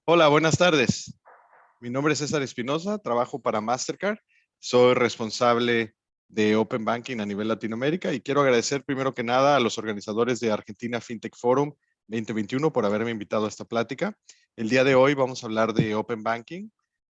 Hola, buenas tardes. Mi nombre es César Espinosa, trabajo para Mastercard. Soy responsable de Open Banking a nivel Latinoamérica y quiero agradecer primero que nada a los organizadores de Argentina FinTech Forum 2021 por haberme invitado a esta plática. El día de hoy vamos a hablar de Open Banking,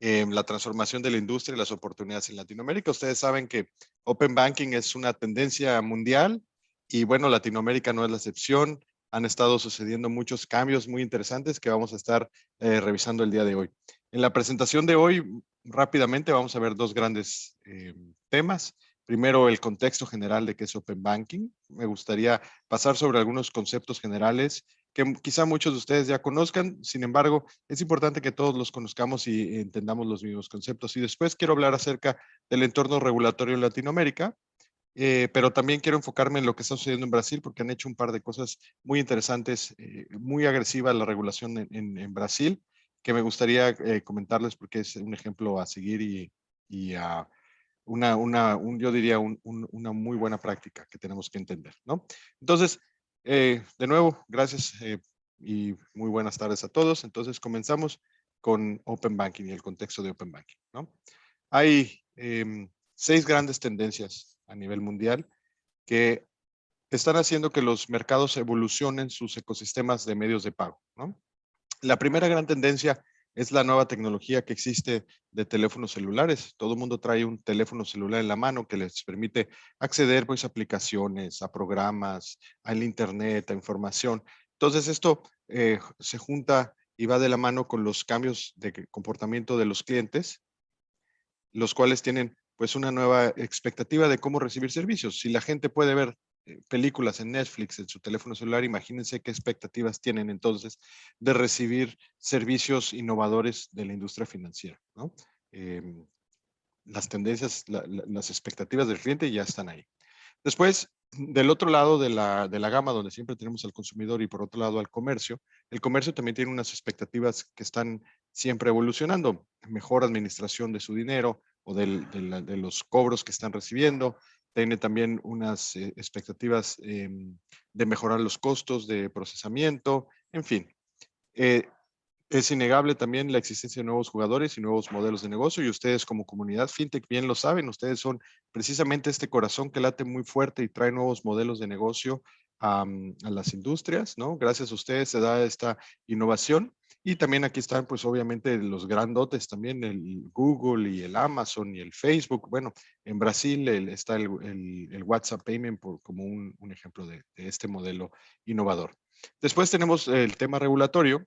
la transformación de la industria y las oportunidades en Latinoamérica. Ustedes saben que Open Banking es una tendencia mundial y bueno, Latinoamérica no es la excepción. Han estado sucediendo muchos cambios muy interesantes que vamos a estar revisando el día de hoy. En la presentación de hoy, rápidamente vamos a ver dos grandes temas. Primero, el contexto general de qué es Open Banking. Me gustaría pasar sobre algunos conceptos generales que quizá muchos de ustedes ya conozcan. Sin embargo, es importante que todos los conozcamos y entendamos los mismos conceptos. Y después quiero hablar acerca del entorno regulatorio en Latinoamérica, pero también quiero enfocarme en lo que está sucediendo en Brasil porque han hecho un par de cosas muy interesantes, muy agresiva la regulación en Brasil, que me gustaría comentarles porque es un ejemplo a seguir y yo diría una muy buena práctica que tenemos que entender, ¿no? Entonces, de nuevo, gracias y muy buenas tardes a todos. Entonces, comenzamos con Open Banking y el contexto de Open Banking, ¿no? Hay 6 grandes tendencias a nivel mundial que están haciendo que los mercados evolucionen sus ecosistemas de medios de pago, ¿no? La primera gran tendencia es la nueva tecnología que existe de teléfonos celulares. Todo el mundo trae un teléfono celular en la mano que les permite acceder pues, a aplicaciones, a programas, al internet, a información. Entonces esto se junta y va de la mano con los cambios de comportamiento de los clientes, los cuales tienen pues una nueva expectativa de cómo recibir servicios. Si la gente puede ver películas en Netflix, en su teléfono celular, imagínense qué expectativas tienen entonces de recibir servicios innovadores de la industria financiera, ¿no? Eh, las tendencias, las expectativas del cliente ya están ahí. Después, del otro lado de la gama, donde siempre tenemos al consumidor y por otro lado al comercio, el comercio también tiene unas expectativas que están siempre evolucionando. Mejor administración de su dinero o de los cobros que están recibiendo. Tiene también unas expectativas de mejorar los costos de procesamiento. En fin, eh, es innegable también la existencia de nuevos jugadores y nuevos modelos de negocio y ustedes como comunidad fintech bien lo saben, ustedes son precisamente este corazón que late muy fuerte y trae nuevos modelos de negocio a las industrias, ¿no? Gracias a ustedes se da esta innovación y también aquí están pues obviamente los grandotes también, el Google y el Amazon y el Facebook. Bueno, en Brasil está el WhatsApp Payment como un ejemplo de este modelo innovador. Después tenemos el tema regulatorio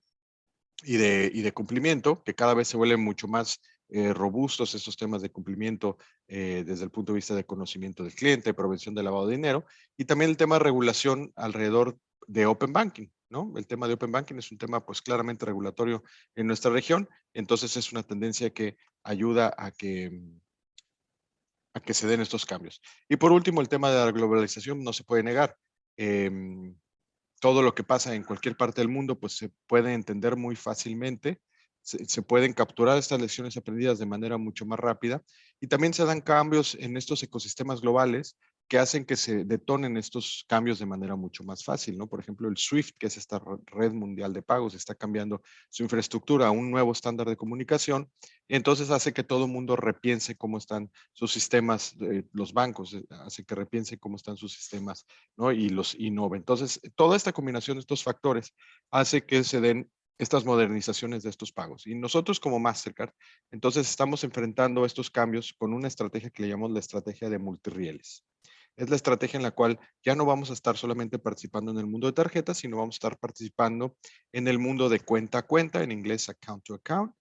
y de cumplimiento, que cada vez se vuelven mucho más robustos estos temas de cumplimiento desde el punto de vista de conocimiento del cliente, prevención del lavado de dinero, y también el tema de regulación alrededor de Open Banking, ¿no? El tema de Open Banking es un tema pues claramente regulatorio en nuestra región, entonces es una tendencia que ayuda a que se den estos cambios. Y por último, el tema de la globalización no se puede negar. Eh, todo lo que pasa en cualquier parte del mundo, pues se puede entender muy fácilmente, se pueden capturar estas lecciones aprendidas de manera mucho más rápida y también se dan cambios en estos ecosistemas globales que hacen que se detonen estos cambios de manera mucho más fácil, ¿no? Por ejemplo, el SWIFT, que es esta red mundial de pagos, está cambiando su infraestructura a un nuevo estándar de comunicación y entonces hace que todo el mundo repiense cómo están sus sistemas, los bancos, hace que repiense cómo están sus sistemas, ¿no? Y los innova. Entonces, toda esta combinación de estos factores hace que se den estas modernizaciones de estos pagos. Y nosotros como Mastercard, entonces estamos enfrentando estos cambios con una estrategia que le llamamos la estrategia de multirrieles. Es la estrategia en la cual ya no vamos a estar solamente participando en el mundo de tarjetas, sino vamos a estar participando en el mundo de cuenta a cuenta, en inglés account to account.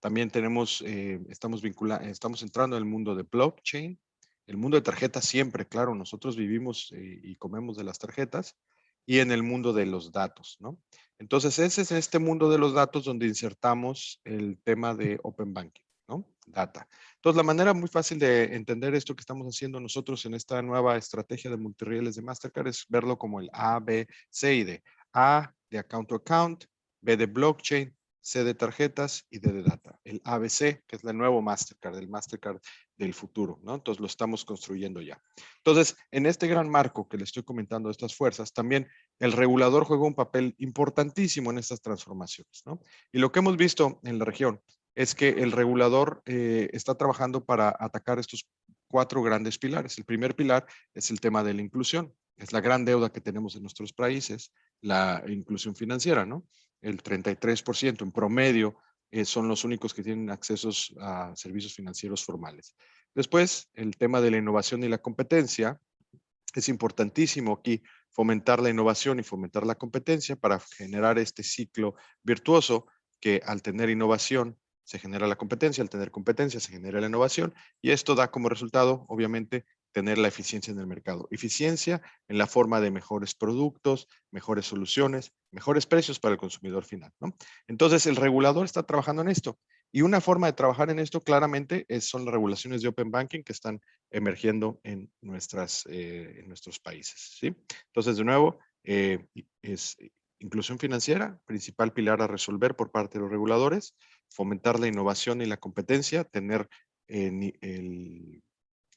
También estamos entrando en el mundo de blockchain, el mundo de tarjetas siempre, claro, nosotros vivimos y comemos de las tarjetas y en el mundo de los datos, ¿no? Entonces, ese es este mundo de los datos donde insertamos el tema de Open Banking, ¿no? Data. Entonces, la manera muy fácil de entender esto que estamos haciendo nosotros en esta nueva estrategia de multirrieles de Mastercard es verlo como el A, B, C y D. A de account to account, B de blockchain, C de tarjetas y D de data. El ABC, que es el nuevo Mastercard, el Mastercard del futuro, ¿no? Entonces lo estamos construyendo ya. Entonces, en este gran marco que le estoy comentando de estas fuerzas, también el regulador juega un papel importantísimo en estas transformaciones, ¿no? Y lo que hemos visto en la región es que el regulador está trabajando para atacar estos 4 grandes pilares. El primer pilar es el tema de la inclusión, es la gran deuda que tenemos en nuestros países, la inclusión financiera, ¿no? El 33% en promedio son los únicos que tienen accesos a servicios financieros formales. Después, el tema de la innovación y la competencia. Es importantísimo aquí fomentar la innovación y fomentar la competencia para generar este ciclo virtuoso que al tener innovación se genera la competencia, al tener competencia se genera la innovación y esto da como resultado, obviamente, tener la eficiencia en el mercado. Eficiencia en la forma de mejores productos, mejores soluciones, mejores precios para el consumidor final, ¿no? Entonces, el regulador está trabajando en esto y una forma de trabajar en esto claramente son las regulaciones de Open Banking que están emergiendo en nuestros países, ¿sí? Entonces, de nuevo, es inclusión financiera, principal pilar a resolver por parte de los reguladores, fomentar la innovación y la competencia, tener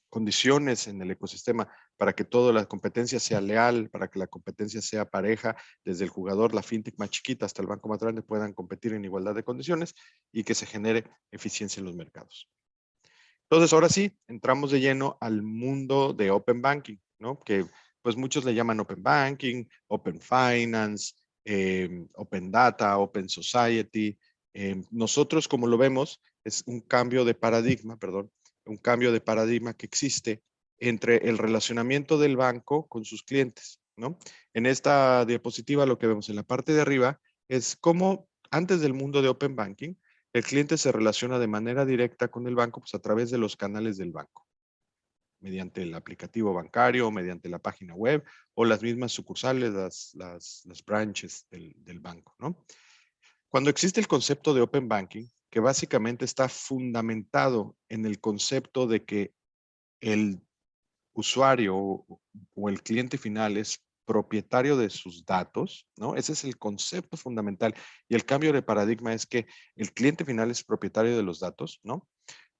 condiciones en el ecosistema para que toda la competencia sea leal, para que la competencia sea pareja, desde el jugador, la fintech más chiquita hasta el banco más grande puedan competir en igualdad de condiciones y que se genere eficiencia en los mercados. Entonces, ahora sí, entramos de lleno al mundo de Open Banking, ¿no? Que pues muchos le llaman Open Banking, Open Finance, Open Data, Open Society. Nosotros, como lo vemos, es un cambio de paradigma, perdón, un cambio de paradigma que existe entre el relacionamiento del banco con sus clientes, ¿no? En esta diapositiva lo que vemos en la parte de arriba es cómo antes del mundo de Open Banking, el cliente se relaciona de manera directa con el banco pues, a través de los canales del banco, mediante el aplicativo bancario, mediante la página web o las mismas sucursales, las branches del banco, ¿no? Cuando existe el concepto de Open Banking, que básicamente está fundamentado en el concepto de que el usuario o el cliente final es propietario de sus datos, ¿no? Ese es el concepto fundamental. Y el cambio de paradigma es que el cliente final es propietario de los datos, ¿no?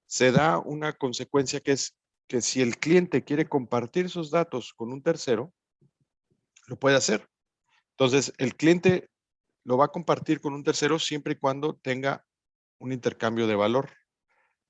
Se da una consecuencia que es que si el cliente quiere compartir sus datos con un tercero, lo puede hacer. Entonces, el cliente lo va a compartir con un tercero siempre y cuando tenga un intercambio de valor.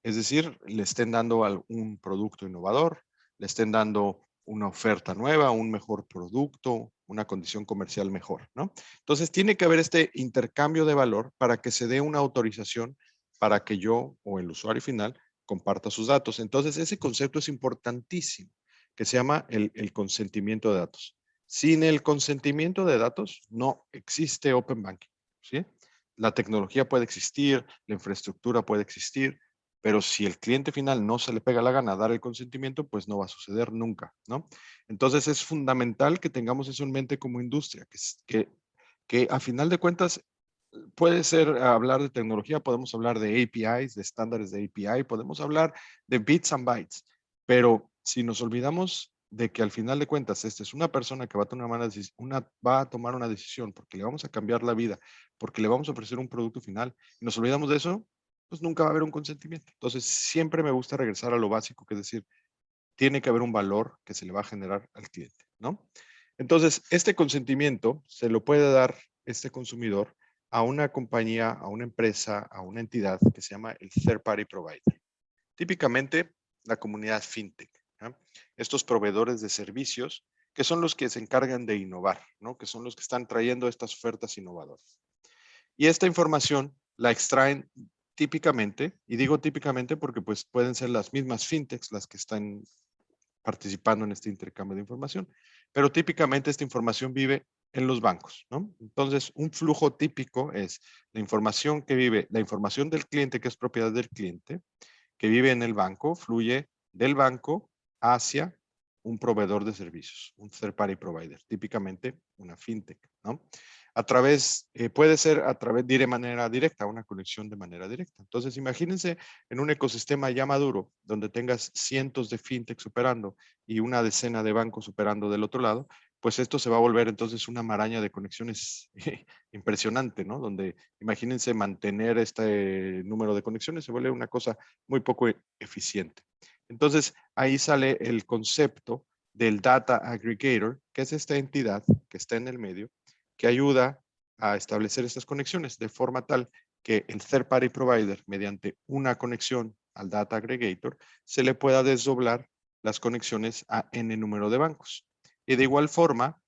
Es decir, le estén dando un producto innovador, le estén dando una oferta nueva, un mejor producto, una condición comercial mejor, ¿no? Entonces, tiene que haber este intercambio de valor para que se dé una autorización para que yo o el usuario final comparta sus datos. Entonces, ese concepto es importantísimo, que se llama el consentimiento de datos. Sin el consentimiento de datos, no existe Open Banking, ¿sí? La tecnología puede existir, la infraestructura puede existir, pero si el cliente final no se le pega la gana dar el consentimiento, pues no va a suceder nunca, ¿no? Entonces es fundamental que tengamos eso en mente como industria, que a final de cuentas puede ser hablar de tecnología, podemos hablar de APIs, de estándares de API, podemos hablar de bits and bytes, pero si nos olvidamos de que al final de cuentas esta es una persona que va a tomar una decisión porque le vamos a cambiar la vida, porque le vamos a ofrecer un producto final, y nos olvidamos de eso, pues nunca va a haber un consentimiento. Entonces, siempre me gusta regresar a lo básico, que es decir, tiene que haber un valor que se le va a generar al cliente, ¿no? Entonces, este consentimiento se lo puede dar este consumidor a una compañía, a una empresa, a una entidad que se llama el Third Party Provider. Típicamente, la comunidad fintech, ¿no? Estos proveedores de servicios que son los que se encargan de innovar, ¿no? Que son los que están trayendo estas ofertas innovadoras. Y esta información la extraen típicamente, y digo típicamente porque pues pueden ser las mismas fintechs las que están participando en este intercambio de información, pero típicamente esta información vive en los bancos, ¿no? Entonces, un flujo típico es la información que vive, la información del cliente que es propiedad del cliente, que vive en el banco, fluye del banco hacia un proveedor de servicios, un third party provider, típicamente una fintech, ¿no? Puede ser a través de manera directa, una conexión de manera directa. Entonces, imagínense en un ecosistema ya maduro, donde tengas cientos de fintechs operando y una decena de bancos operando del otro lado, pues esto se va a volver entonces una maraña de conexiones impresionante, ¿no? Donde imagínense mantener este número de conexiones, se vuelve una cosa muy poco eficiente. Entonces, ahí sale el concepto del Data Aggregator, que es esta entidad que está en el medio, que ayuda a establecer estas conexiones de forma tal que el third party provider, mediante una conexión al Data Aggregator, se le pueda desdoblar las conexiones a n número de bancos. Y de igual forma,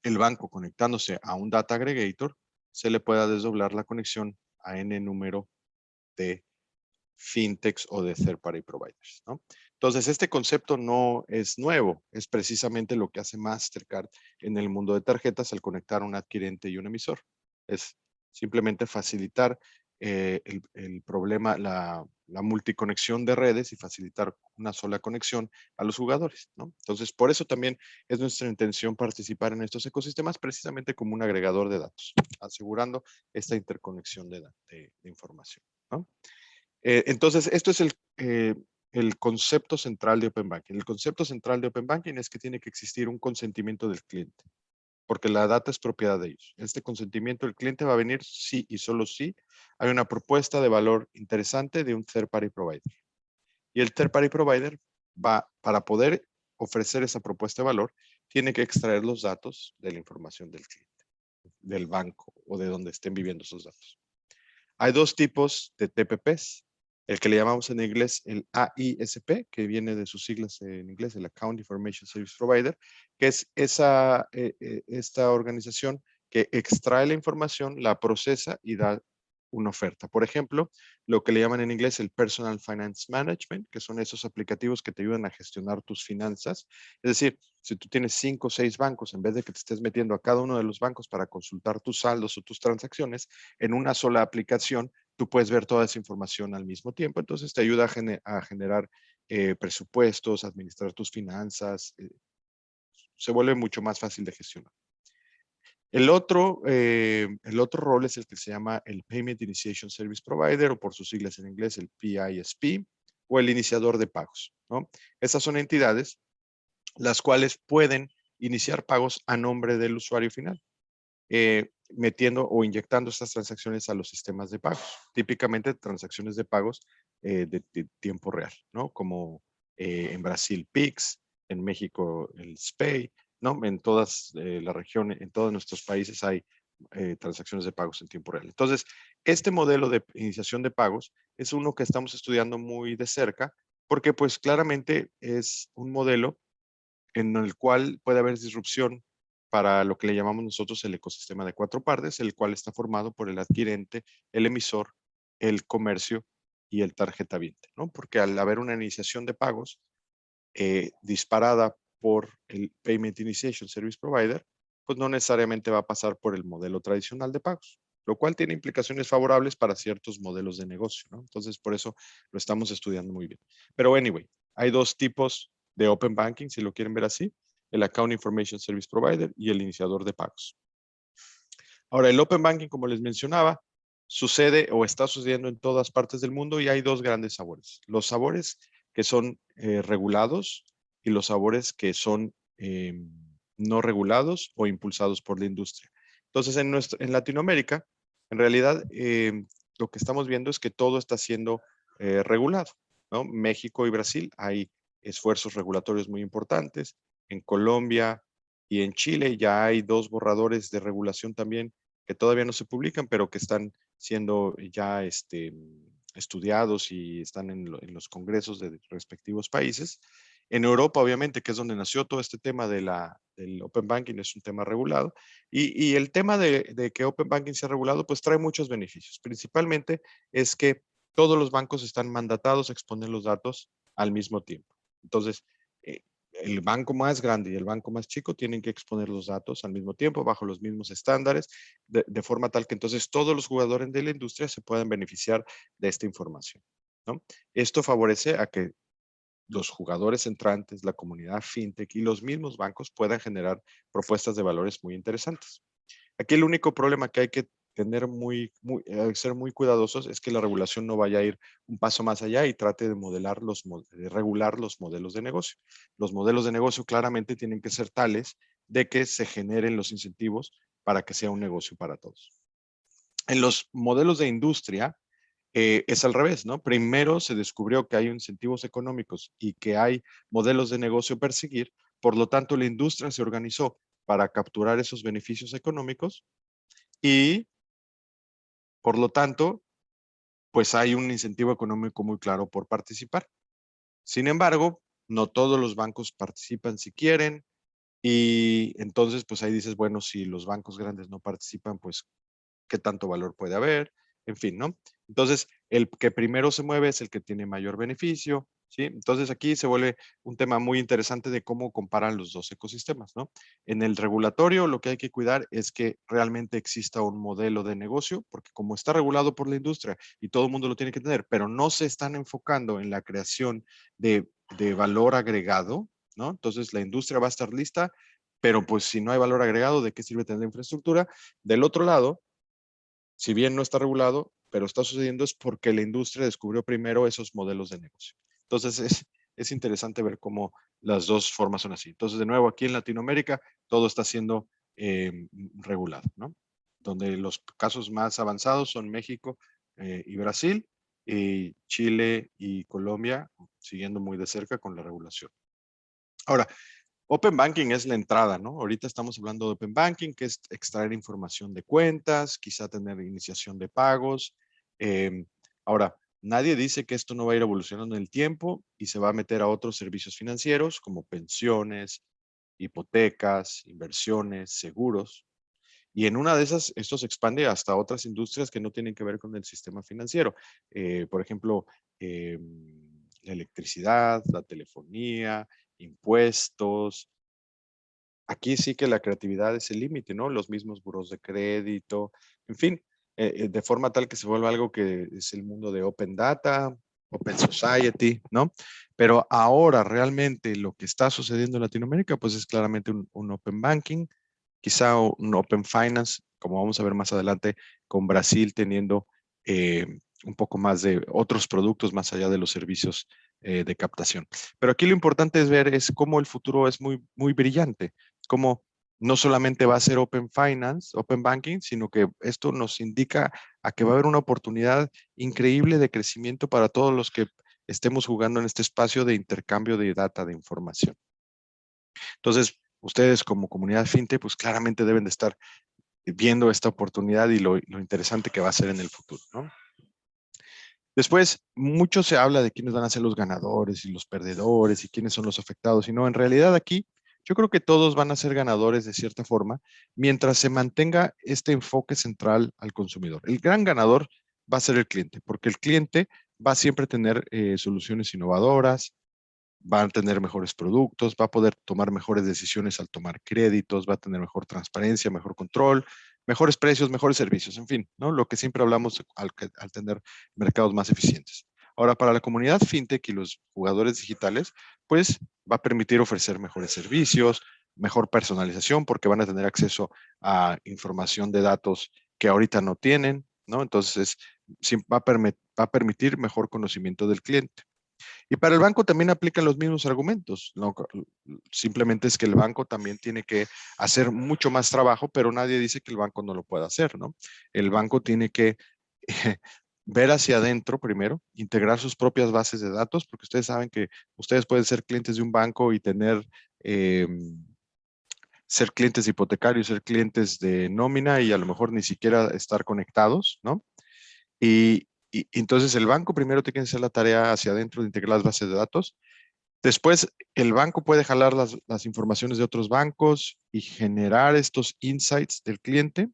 el banco conectándose a un Data Aggregator, se le pueda desdoblar la conexión a n número de fintechs o de third party providers, ¿no? Entonces, este concepto no es nuevo, es precisamente lo que hace Mastercard en el mundo de tarjetas al conectar un adquirente y un emisor. Es simplemente facilitar el problema, la multiconexión de redes y facilitar una sola conexión a los jugadores, ¿no? Entonces, por eso también es nuestra intención participar en estos ecosistemas precisamente como un agregador de datos, asegurando esta interconexión de información, ¿no? Entonces, esto es el concepto central de Open Banking. El concepto central de Open Banking es que tiene que existir un consentimiento del cliente, porque la data es propiedad de ellos. Este consentimiento del cliente va a venir si y solo si hay una propuesta de valor interesante de un third party provider. Y el third party provider va, para poder ofrecer esa propuesta de valor, tiene que extraer los datos de la información del cliente, del banco o de donde estén viviendo esos datos. Hay dos tipos de TPPs. El que le llamamos en inglés el AISP, que viene de sus siglas en inglés, el Account Information Service Provider, que es esta organización que extrae la información, la procesa y da una oferta. Por ejemplo, lo que le llaman en inglés el Personal Finance Management, que son esos aplicativos que te ayudan a gestionar tus finanzas. Es decir, si tú tienes 5 o 6 bancos, en vez de que te estés metiendo a cada uno de los bancos para consultar tus saldos o tus transacciones, en una sola aplicación, tú puedes ver toda esa información al mismo tiempo. Entonces te ayuda a generar presupuestos, administrar tus finanzas. Se vuelve mucho más fácil de gestionar. El otro rol es el que se llama el Payment Initiation Service Provider, o por sus siglas en inglés, el PISP, o el iniciador de pagos, ¿no? Estas son entidades las cuales pueden iniciar pagos a nombre del usuario final, metiendo o inyectando estas transacciones a los sistemas de pagos. Típicamente transacciones de pagos de tiempo real, ¿no? Como en Brasil Pix, en México el SPEI, ¿no? En todas la región, en todos nuestros países hay transacciones de pagos en tiempo real. Entonces, este modelo de iniciación de pagos es uno que estamos estudiando muy de cerca porque pues claramente es un modelo en el cual puede haber disrupción para lo que le llamamos nosotros el ecosistema de cuatro partes, el cual está formado por el adquirente, el emisor, el comercio y el tarjetaviente, ¿no? Porque al haber una iniciación de pagos disparada por el Payment Initiation Service Provider, pues no necesariamente va a pasar por el modelo tradicional de pagos, lo cual tiene implicaciones favorables para ciertos modelos de negocio, ¿no? Entonces, por eso lo estamos estudiando muy bien. Pero anyway, hay dos tipos de Open Banking, si lo quieren ver así, el Account Information Service Provider y el iniciador de pagos. Ahora, el Open Banking, como les mencionaba, sucede o está sucediendo en todas partes del mundo y hay dos grandes sabores. Los sabores que son regulados y los sabores que son no regulados o impulsados por la industria. Entonces, en Latinoamérica, en realidad, lo que estamos viendo es que todo está siendo regulado, ¿no? México y Brasil hay esfuerzos regulatorios muy importantes. En Colombia y en Chile ya hay dos borradores de regulación también que todavía no se publican, pero que están siendo ya estudiados y están en los congresos de respectivos países. En Europa, obviamente, que es donde nació todo este tema del Open Banking, es un tema regulado. Y el tema de que Open Banking sea regulado, pues trae muchos beneficios. Principalmente es que todos los bancos están mandatados a exponer los datos al mismo tiempo. Entonces, eh, el banco más grande y el banco más chico tienen que exponer los datos al mismo tiempo, bajo los mismos estándares, de forma tal que entonces todos los jugadores de la industria se puedan beneficiar de esta información, ¿no? Esto favorece a que los jugadores entrantes, la comunidad fintech y los mismos bancos puedan generar propuestas de valores muy interesantes. Aquí el único problema que hay que ser muy cuidadosos es que la regulación no vaya a ir un paso más allá y trate de de regular los modelos de negocio. Los modelos de negocio claramente tienen que ser tales de que se generen los incentivos para que sea un negocio para todos. En los modelos de industria es al revés, ¿no? Primero se descubrió que hay incentivos económicos y que hay modelos de negocio a perseguir, por lo tanto la industria se organizó para capturar esos beneficios económicos y por lo tanto, pues hay un incentivo económico muy claro por participar. Sin embargo, no todos los bancos participan si quieren y entonces pues ahí dices, bueno, si los bancos grandes no participan, pues qué tanto valor puede haber, en fin, ¿no? Entonces, el que primero se mueve es el que tiene mayor beneficio, ¿sí? Entonces, aquí se vuelve un tema muy interesante de cómo comparan los dos ecosistemas, ¿no? En el regulatorio, lo que hay que cuidar es que realmente exista un modelo de negocio, porque como está regulado por la industria y todo el mundo lo tiene que tener, pero no se están enfocando en la creación de valor agregado, ¿no? Entonces, la industria va a estar lista, pero pues si no hay valor agregado, ¿de qué sirve tener infraestructura? Del otro lado, si bien no está regulado, pero está sucediendo es porque la industria descubrió primero esos modelos de negocio. Entonces es interesante ver cómo las dos formas son así. Entonces, de nuevo, aquí en Latinoamérica todo está siendo regulado, ¿no? Donde los casos más avanzados son México y Brasil, y Chile y Colombia siguiendo muy de cerca con la regulación. Ahora, Open Banking es la entrada, ¿no? Ahorita estamos hablando de Open Banking, que es extraer información de cuentas, quizá tener iniciación de pagos. Eh, Ahora, nadie dice que esto no va a ir evolucionando en el tiempo y se va a meter a otros servicios financieros como pensiones, hipotecas, inversiones, seguros. Y en una de esas, esto se expande hasta otras industrias que no tienen que ver con el sistema financiero. Por ejemplo, eh, la electricidad, la telefonía, impuestos. Aquí sí que la creatividad es el límite, ¿no? Los mismos buros de crédito, en fin, de forma tal que se vuelva algo que es el mundo de Open Data, Open Society, ¿no? Pero ahora realmente lo que está sucediendo en Latinoamérica, pues es claramente un Open Banking, quizá un Open Finance, como vamos a ver más adelante, con Brasil teniendo un poco más de otros productos más allá de los servicios de captación. Pero aquí lo importante es ver es cómo el futuro es muy, muy brillante, cómo no solamente va a ser Open Finance, Open Banking, sino que esto nos indica a que va a haber una oportunidad increíble de crecimiento para todos los que estemos jugando en este espacio de intercambio de data, de información. Entonces, ustedes como comunidad fintech, pues claramente deben de estar viendo esta oportunidad y lo interesante que va a ser en el futuro, ¿no? Después, mucho se habla de quiénes van a ser los ganadores y los perdedores y quiénes son los afectados. Y no, en realidad aquí yo creo que todos van a ser ganadores de cierta forma mientras se mantenga este enfoque central al consumidor. El gran ganador va a ser el cliente, porque el cliente va a siempre tener soluciones innovadoras, va a tener mejores productos, va a poder tomar mejores decisiones al tomar créditos, va a tener mejor transparencia, mejor control, mejores precios, mejores servicios, en fin, ¿no? Lo que siempre hablamos al tener mercados más eficientes. Ahora, para la comunidad fintech y los jugadores digitales, pues va a permitir ofrecer mejores servicios, mejor personalización, porque van a tener acceso a información de datos que ahorita no tienen, ¿no? Entonces, va a permitir mejor conocimiento del cliente. Y para el banco también aplican los mismos argumentos, ¿no? Simplemente es que el banco también tiene que hacer mucho más trabajo, pero nadie dice que el banco no lo pueda hacer, ¿no? El banco tiene que ver hacia adentro primero, integrar sus propias bases de datos, porque ustedes saben que ustedes pueden ser clientes de un banco y tener, ser clientes hipotecarios, ser clientes de nómina y a lo mejor ni siquiera estar conectados, ¿no? Y entonces el banco primero tiene que hacer la tarea hacia adentro de integrar las bases de datos. Después, el banco puede jalar las informaciones de otros bancos y generar estos insights del cliente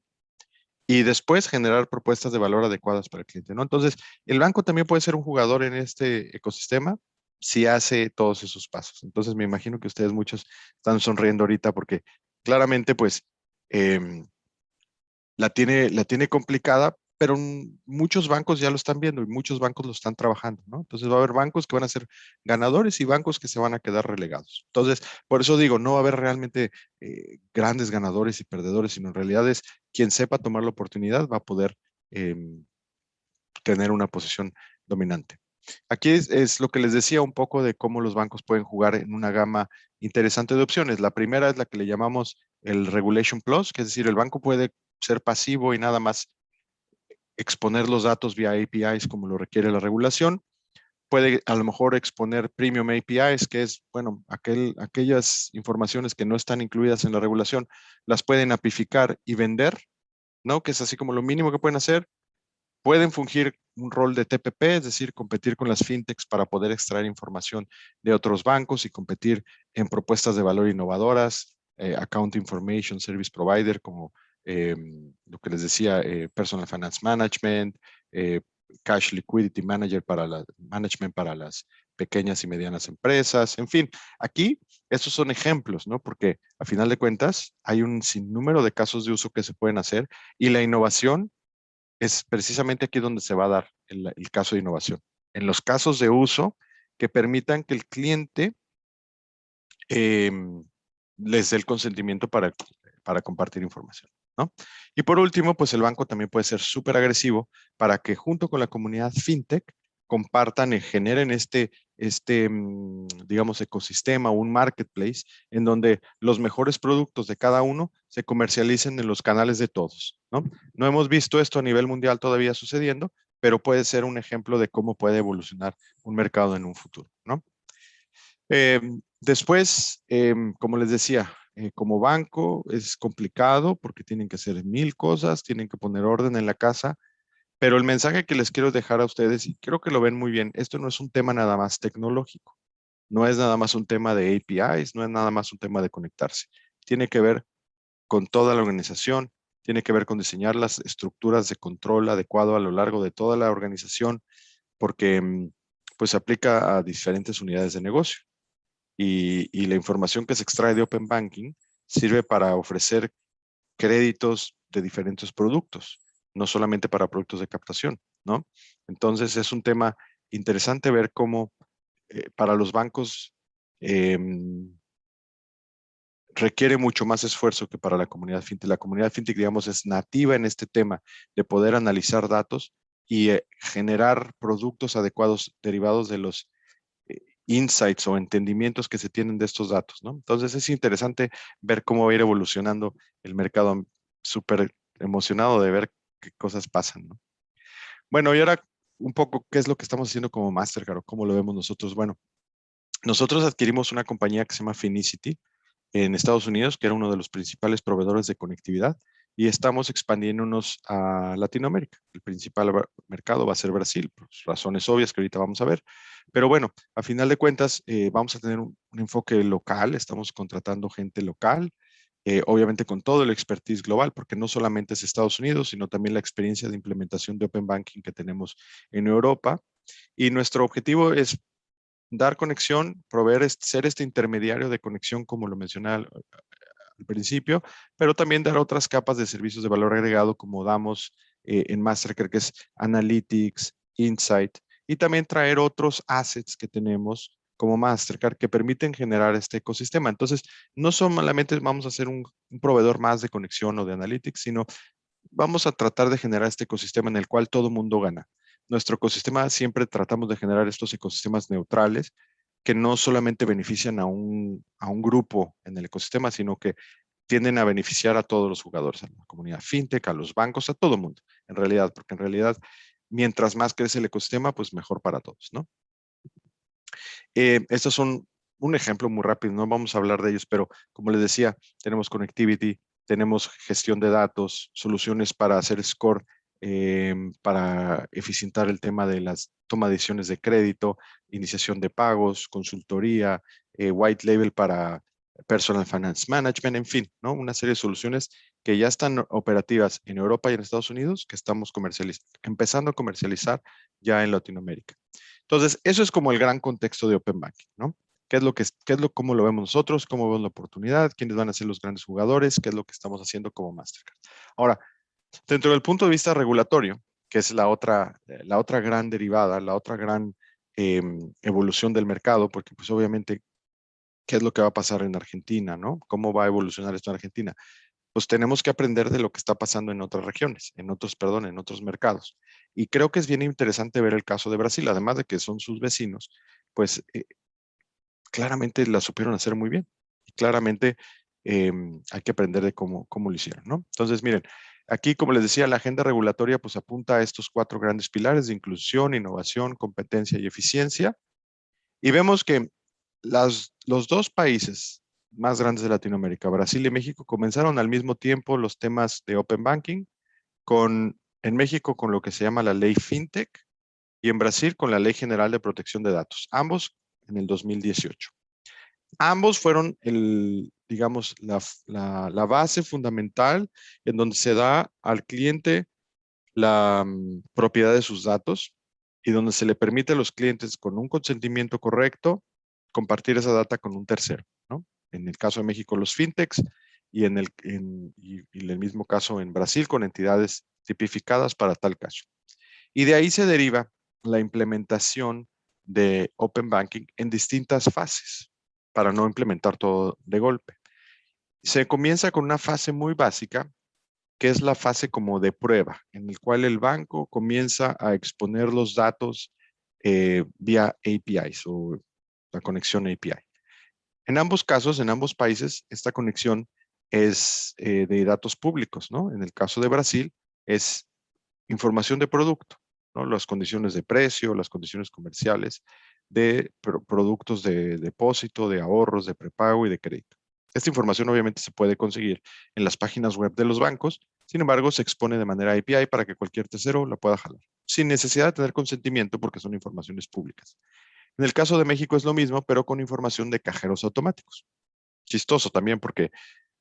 y después generar propuestas de valor adecuadas para el cliente, ¿no? Entonces, el banco también puede ser un jugador en este ecosistema si hace todos esos pasos. Entonces, me imagino que ustedes muchos están sonriendo ahorita porque claramente, pues, em, la tiene complicada, pero muchos bancos ya lo están viendo y muchos bancos lo están trabajando, ¿no? Entonces va a haber bancos que van a ser ganadores y bancos que se van a quedar relegados. Entonces, por eso digo, no va a haber realmente grandes ganadores y perdedores, sino en realidad es quien sepa tomar la oportunidad va a poder tener una posición dominante. Aquí es lo que les decía un poco de cómo los bancos pueden jugar en una gama interesante de opciones. La primera es la que le llamamos el Regulation Plus, que es decir, el banco puede ser pasivo y nada más exponer los datos vía APIs como lo requiere la regulación. Puede a lo mejor exponer Premium APIs, que es, bueno, aquellas informaciones que no están incluidas en la regulación, las pueden apificar y vender, ¿no? Que es así como lo mínimo que pueden hacer. Pueden fungir un rol de TPP, es decir, competir con las fintechs para poder extraer información de otros bancos y competir en propuestas de valor innovadoras, Account Information Service Provider, como lo que les decía, Personal Finance Management, eh, Cash Liquidity Manager Management para las pequeñas y medianas empresas, en fin, aquí estos son ejemplos, ¿no? Porque a final de cuentas hay un sinnúmero de casos de uso que se pueden hacer y la innovación es precisamente aquí donde se va a dar el caso de innovación. En los casos de uso que permitan que el cliente eh, les dé el consentimiento para compartir información, ¿no? Y por último, pues el banco también puede ser súper agresivo para que junto con la comunidad fintech compartan y generen digamos, ecosistema, un marketplace en donde los mejores productos de cada uno se comercialicen en los canales de todos, ¿no? No hemos visto esto a nivel mundial todavía sucediendo, pero puede ser un ejemplo de cómo puede evolucionar un mercado en un futuro, ¿no? Después, como les decía, como banco es complicado porque tienen que hacer mil cosas, tienen que poner orden en la casa, pero el mensaje que les quiero dejar a ustedes, y creo que lo ven muy bien, esto no es un tema nada más tecnológico, no es nada más un tema de APIs, no es nada más un tema de conectarse, tiene que ver con toda la organización, tiene que ver con diseñar las estructuras de control adecuado a lo largo de toda la organización, porque pues se aplica a diferentes unidades de negocio y la información que se extrae de Open Banking sirve para ofrecer créditos de diferentes productos, no solamente para productos de captación, ¿no? Entonces es un tema interesante ver cómo para los bancos requiere mucho más esfuerzo que para la comunidad fintech. La comunidad fintech, digamos, es nativa en este tema de poder analizar datos y generar productos adecuados derivados de los insights o entendimientos que se tienen de estos datos, ¿no? Entonces es interesante ver cómo va a ir evolucionando el mercado. Súper emocionado de ver qué cosas pasan, ¿no? Bueno, y ahora un poco qué es lo que estamos haciendo como Mastercard o cómo lo vemos nosotros. Bueno, nosotros adquirimos una compañía que se llama Finicity en Estados Unidos, que era uno de los principales proveedores de conectividad, y estamos expandiéndonos a Latinoamérica. El principal mercado va a ser Brasil, por razones obvias que ahorita vamos a ver. Pero bueno, a final de cuentas, vamos a tener un enfoque local, estamos contratando gente local, obviamente con todo el expertise global, porque no solamente es Estados Unidos, sino también la experiencia de implementación de Open Banking que tenemos en Europa. Y nuestro objetivo es dar conexión, proveer, ser este intermediario de conexión, como lo mencioné al principio, pero también dar otras capas de servicios de valor agregado, como damos en Mastercard, que es Analytics, Insight, y también traer otros assets que tenemos como Mastercard que permiten generar este ecosistema. Entonces, no solamente vamos a ser un proveedor más de conexión o de Analytics, sino vamos a tratar de generar este ecosistema en el cual todo mundo gana. Nuestro ecosistema siempre tratamos de generar estos ecosistemas neutrales que no solamente benefician a un grupo en el ecosistema, sino que tienden a beneficiar a todos los jugadores, a la comunidad fintech, a los bancos, a todo el mundo, en realidad, porque en realidad, mientras más crece el ecosistema, pues mejor para todos, ¿no? Estos son un ejemplo muy rápido, no vamos a hablar de ellos, pero como les decía, tenemos connectivity, tenemos gestión de datos, soluciones para hacer score, para eficientar el tema de las toma de decisiones de crédito, iniciación de pagos, consultoría, white label para personal finance management, en fin, ¿no? Una serie de soluciones que ya están operativas en Europa y en Estados Unidos, que estamos empezando a comercializar ya en Latinoamérica. Entonces, eso es como el gran contexto de Open Banking, ¿no? Cómo lo vemos nosotros, cómo vemos la oportunidad, quiénes van a ser los grandes jugadores, qué es lo que estamos haciendo como Mastercard. Ahora, dentro del punto de vista regulatorio, que es la otra gran derivada, la otra gran evolución del mercado, porque pues obviamente, ¿qué es lo que va a pasar en Argentina, no? ¿Cómo va a evolucionar esto en Argentina? Pues tenemos que aprender de lo que está pasando en otras regiones, en otros mercados. Y creo que es bien interesante ver el caso de Brasil, además de que son sus vecinos, pues claramente la supieron hacer muy bien. Y claramente hay que aprender de cómo lo hicieron, ¿no? Entonces, miren, aquí, como les decía, la agenda regulatoria pues apunta a estos cuatro grandes pilares de inclusión, innovación, competencia y eficiencia. Y vemos que los dos países más grandes de Latinoamérica, Brasil y México, comenzaron al mismo tiempo los temas de Open Banking, en México con lo que se llama la ley FinTech y en Brasil con la Ley General de Protección de Datos, ambos en el 2018. Ambos fueron digamos, la base fundamental en donde se da al cliente la propiedad de sus datos y donde se le permite a los clientes con un consentimiento correcto compartir esa data con un tercero, ¿no? En el caso de México, los fintechs y en el mismo caso en Brasil con entidades tipificadas para tal caso. Y de ahí se deriva la implementación de Open Banking en distintas fases para no implementar todo de golpe. Se comienza con una fase muy básica, que es la fase como de prueba, en el cual el banco comienza a exponer los datos vía APIs o la conexión API. En ambos casos, en ambos países, esta conexión es de datos públicos, ¿no? En el caso de Brasil, es información de producto, ¿no? Las condiciones de precio, las condiciones comerciales de productos de depósito, de ahorros, de prepago y de crédito. Esta información obviamente se puede conseguir en las páginas web de los bancos, sin embargo se expone de manera API para que cualquier tercero la pueda jalar, sin necesidad de tener consentimiento porque son informaciones públicas. En el caso de México es lo mismo, pero con información de cajeros automáticos. Chistoso también porque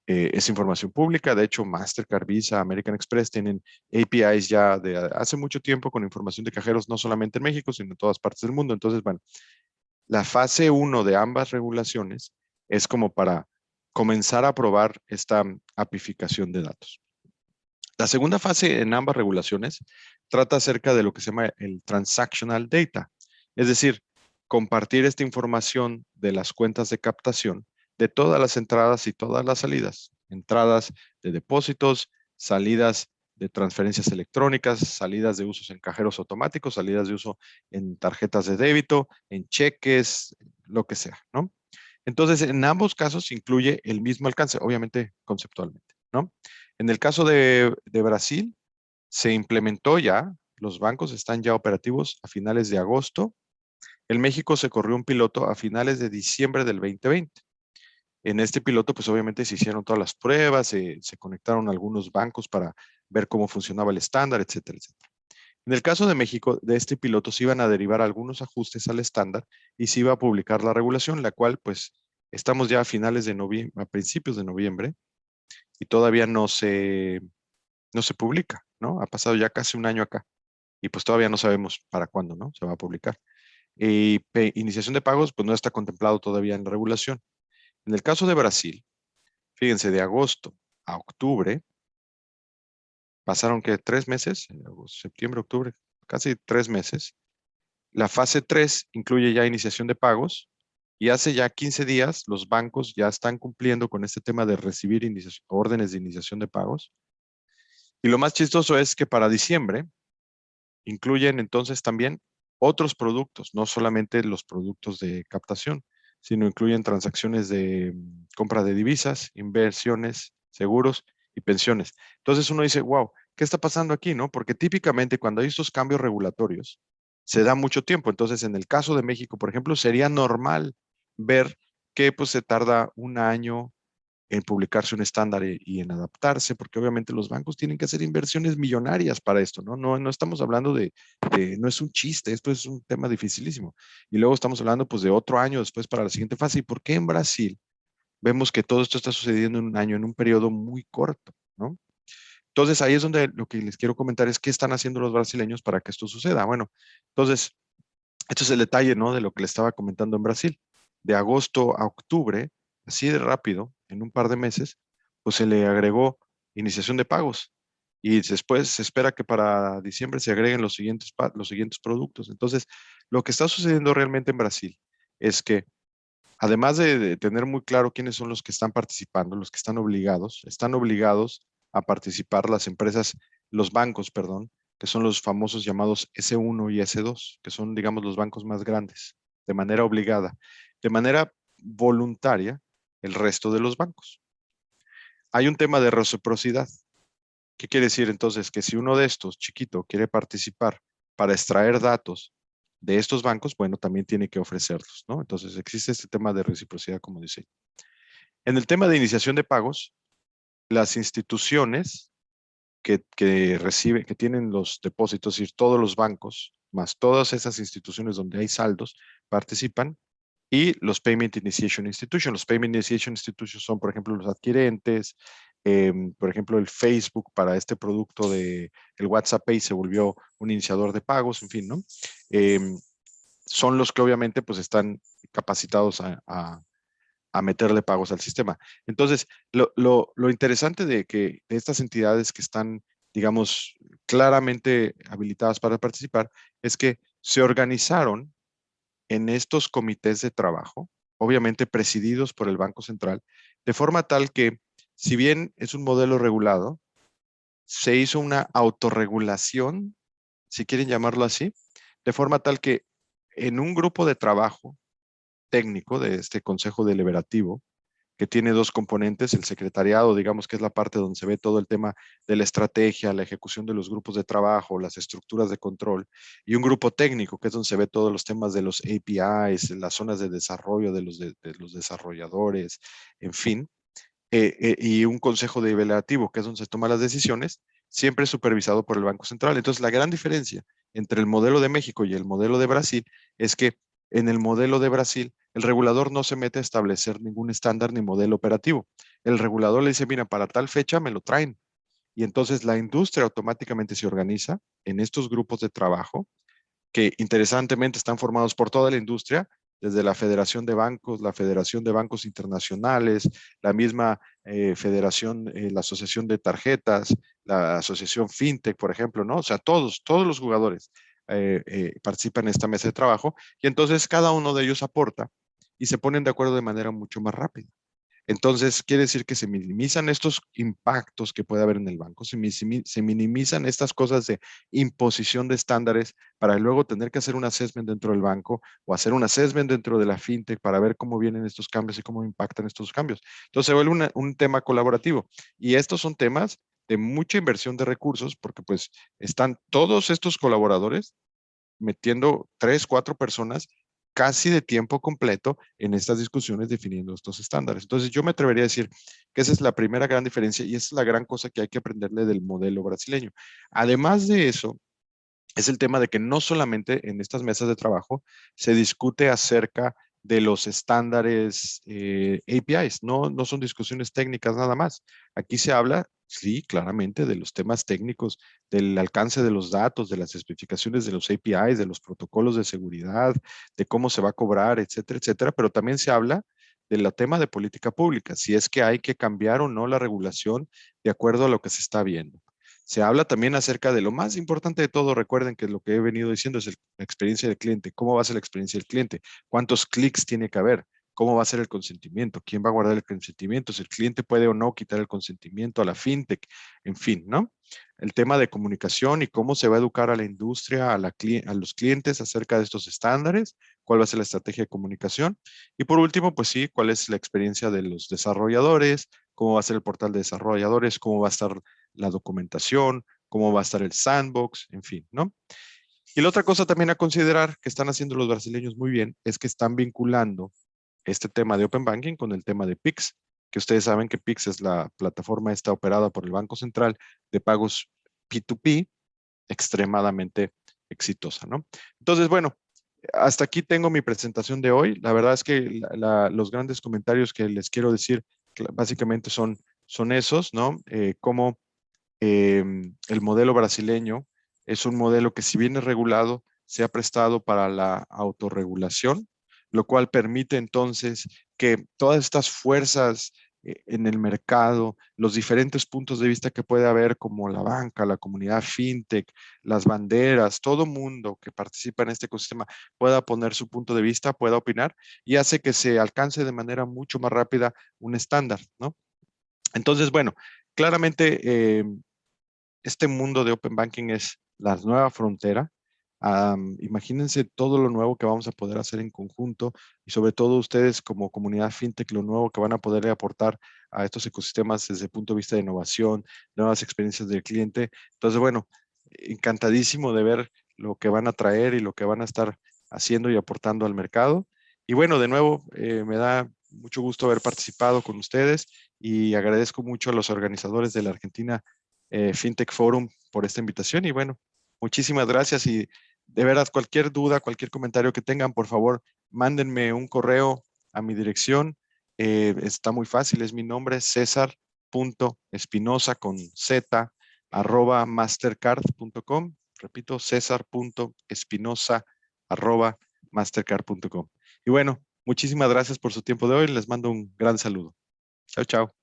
es información pública. De hecho, Mastercard, Visa, American Express tienen APIs ya de hace mucho tiempo con información de cajeros, no solamente en México, sino en todas partes del mundo. Entonces, bueno, la fase 1 de ambas regulaciones es como para comenzar a probar esta apificación de datos. La segunda fase en ambas regulaciones trata acerca de lo que se llama el transactional data, es decir, compartir esta información de las cuentas de captación de todas las entradas y todas las salidas, entradas de depósitos, salidas de transferencias electrónicas, salidas de usos en cajeros automáticos, salidas de uso en tarjetas de débito, en cheques, lo que sea, ¿no? Entonces, en ambos casos incluye el mismo alcance, obviamente conceptualmente, ¿no? En el caso de Brasil, se implementó ya, los bancos están ya operativos a finales de agosto. En México se corrió un piloto a finales de diciembre del 2020. En este piloto, pues obviamente se hicieron todas las pruebas, se conectaron algunos bancos para ver cómo funcionaba el estándar, etcétera, etcétera. En el caso de México, de este piloto se iban a derivar algunos ajustes al estándar y se iba a publicar la regulación, la cual pues estamos ya a finales de noviembre, a principios de noviembre, y todavía no se publica, ¿no? Ha pasado ya casi un año acá y pues todavía no sabemos para cuándo, ¿no? Se va a publicar. Y iniciación de pagos, pues no está contemplado todavía en la regulación. En el caso de Brasil, fíjense, de agosto a octubre, pasaron que 3 meses, septiembre, octubre, casi 3 meses. La fase 3 incluye ya iniciación de pagos y hace ya 15 días los bancos ya están cumpliendo con este tema de recibir órdenes de iniciación de pagos. Y lo más chistoso es que para diciembre incluyen entonces también otros productos, no solamente los productos de captación, sino incluyen transacciones de compra de divisas, inversiones, seguros y pensiones. Entonces uno dice, wow, ¿qué está pasando aquí, no? Porque típicamente cuando hay estos cambios regulatorios, se da mucho tiempo. Entonces, en el caso de México, por ejemplo, sería normal ver que pues se tarda un año en publicarse un estándar y en adaptarse, porque obviamente los bancos tienen que hacer inversiones millonarias para esto, ¿no? No estamos hablando no es un chiste, esto es un tema dificilísimo. Y luego estamos hablando pues de otro año después para la siguiente fase. ¿Y por qué en Brasil vemos que todo esto está sucediendo en un año, en un periodo muy corto, ¿no? Entonces ahí es donde lo que les quiero comentar es qué están haciendo los brasileños para que esto suceda. Bueno, entonces, esto es el detalle, ¿no? De lo que les estaba comentando en Brasil. De agosto a octubre, así de rápido, en un par de meses, pues se le agregó iniciación de pagos. y después se espera que para diciembre se agreguen los siguientes productos. Entonces, lo que está sucediendo realmente en Brasil es que, además de tener muy claro quiénes son los que están participando, los que están obligados a participar las empresas, los bancos, perdón, que son los famosos llamados S1 y S2, que son, digamos, los bancos más grandes, de manera obligada. De manera voluntaria, el resto de los bancos. Hay un tema de reciprocidad. ¿Qué quiere decir entonces? Que si uno de estos, chiquito, quiere participar para extraer datos de estos bancos, bueno, también tiene que ofrecerlos, ¿no? Entonces existe este tema de reciprocidad, como dice. En el tema de iniciación de pagos, las instituciones que reciben, que tienen los depósitos, es decir, todos los bancos, más todas esas instituciones donde hay saldos, participan, y los Payment Initiation Institutions. Los Payment Initiation Institutions son, por ejemplo, los adquirentes, por ejemplo, el Facebook para este producto de el WhatsApp Pay se volvió un iniciador de pagos, en fin, ¿no? Em, Son los que obviamente pues están capacitados a meterle pagos al sistema. Entonces, lo interesante de estas entidades que están, digamos, claramente habilitadas para participar es que se organizaron en estos comités de trabajo, obviamente presididos por el Banco Central, de forma tal que, si bien es un modelo regulado, se hizo una autorregulación, si quieren llamarlo así, de forma tal que en un grupo de trabajo técnico de este Consejo Deliberativo, que tiene dos componentes, el secretariado, digamos que es la parte donde se ve todo el tema de la estrategia, la ejecución de los grupos de trabajo, las estructuras de control, y un grupo técnico, que es donde se ve todos los temas de los APIs, las zonas de desarrollo de los desarrolladores, en fin, y un consejo deliberativo, que es donde se toman las decisiones, siempre supervisado por el Banco Central. Entonces, la gran diferencia entre el modelo de México y el modelo de Brasil es que en el modelo de Brasil, el regulador no se mete a establecer ningún estándar ni modelo operativo. El regulador le dice, mira, para tal fecha me lo traen. Y entonces la industria automáticamente se organiza en estos grupos de trabajo que interesantemente están formados por toda la industria, desde la Federación de Bancos, la Federación de Bancos Internacionales, la misma Federación, la Asociación de Tarjetas, la Asociación FinTech, por ejemplo, ¿no? O sea, todos los jugadores participan en esta mesa de trabajo y entonces cada uno de ellos aporta y se ponen de acuerdo de manera mucho más rápida. Entonces, quiere decir que se minimizan estos impactos que puede haber en el banco, se minimizan estas cosas de imposición de estándares para luego tener que hacer un assessment dentro del banco o hacer un assessment dentro de la fintech para ver cómo vienen estos cambios y cómo impactan estos cambios. Entonces, se vuelve un tema colaborativo. Y estos son temas de mucha inversión de recursos porque pues están todos estos colaboradores metiendo 3, 4 personas casi de tiempo completo en estas discusiones definiendo estos estándares. Entonces yo me atrevería a decir que esa es la primera gran diferencia y esa es la gran cosa que hay que aprenderle del modelo brasileño. Además de eso, es el tema de que no solamente en estas mesas de trabajo se discute acerca de los estándares APIs, no son discusiones técnicas nada más. Aquí se habla, sí, claramente de los temas técnicos, del alcance de los datos, de las especificaciones de los APIs, de los protocolos de seguridad, de cómo se va a cobrar, etcétera, etcétera, pero también se habla del tema de política pública, si es que hay que cambiar o no la regulación de acuerdo a lo que se está viendo. Se habla también acerca de lo más importante de todo. Recuerden que lo que he venido diciendo es la experiencia del cliente. ¿Cómo va a ser la experiencia del cliente? ¿Cuántos clics tiene que haber? ¿Cómo va a ser el consentimiento? ¿Quién va a guardar el consentimiento? Si el cliente puede o no quitar el consentimiento a la fintech, en fin, ¿no? El tema de comunicación y cómo se va a educar a la industria, a los clientes acerca de estos estándares, cuál va a ser la estrategia de comunicación. Y por último, pues sí, cuál es la experiencia de los desarrolladores, cómo va a ser el portal de desarrolladores, cómo va a estar la documentación, cómo va a estar el sandbox, en fin, ¿no? Y la otra cosa también a considerar que están haciendo los brasileños muy bien es que están vinculando este tema de Open Banking con el tema de Pix, que ustedes saben que Pix es la plataforma esta operada por el Banco Central de pagos P2P, extremadamente exitosa, ¿no? Entonces, bueno, hasta aquí tengo mi presentación de hoy. La verdad es que los grandes comentarios que les quiero decir básicamente son esos, ¿no? Cómo el modelo brasileño es un modelo que, si bien es regulado, se ha prestado para la autorregulación, lo cual permite entonces que todas estas fuerzas en el mercado, los diferentes puntos de vista que puede haber, como la banca, la comunidad fintech, las banderas, todo mundo que participa en este ecosistema pueda poner su punto de vista, pueda opinar y hace que se alcance de manera mucho más rápida un estándar, ¿no? Entonces, bueno, claramente este mundo de Open Banking es la nueva frontera. Imagínense todo lo nuevo que vamos a poder hacer en conjunto y sobre todo ustedes como comunidad fintech, lo nuevo que van a poder aportar a estos ecosistemas desde el punto de vista de innovación, nuevas experiencias del cliente. Entonces, bueno, encantadísimo de ver lo que van a traer y lo que van a estar haciendo y aportando al mercado. Y bueno, de nuevo, me da mucho gusto haber participado con ustedes y agradezco mucho a los organizadores de la Argentina FinTech Forum por esta invitación. Y bueno, muchísimas gracias y de veras cualquier duda, cualquier comentario que tengan, por favor, mándenme un correo a mi dirección. Está muy fácil, es mi nombre, César.espinosa con Z @mastercard.com. Repito, César.espinosa @mastercard.com. Y bueno, muchísimas gracias por su tiempo de hoy. Les mando un gran saludo. Chao, chao.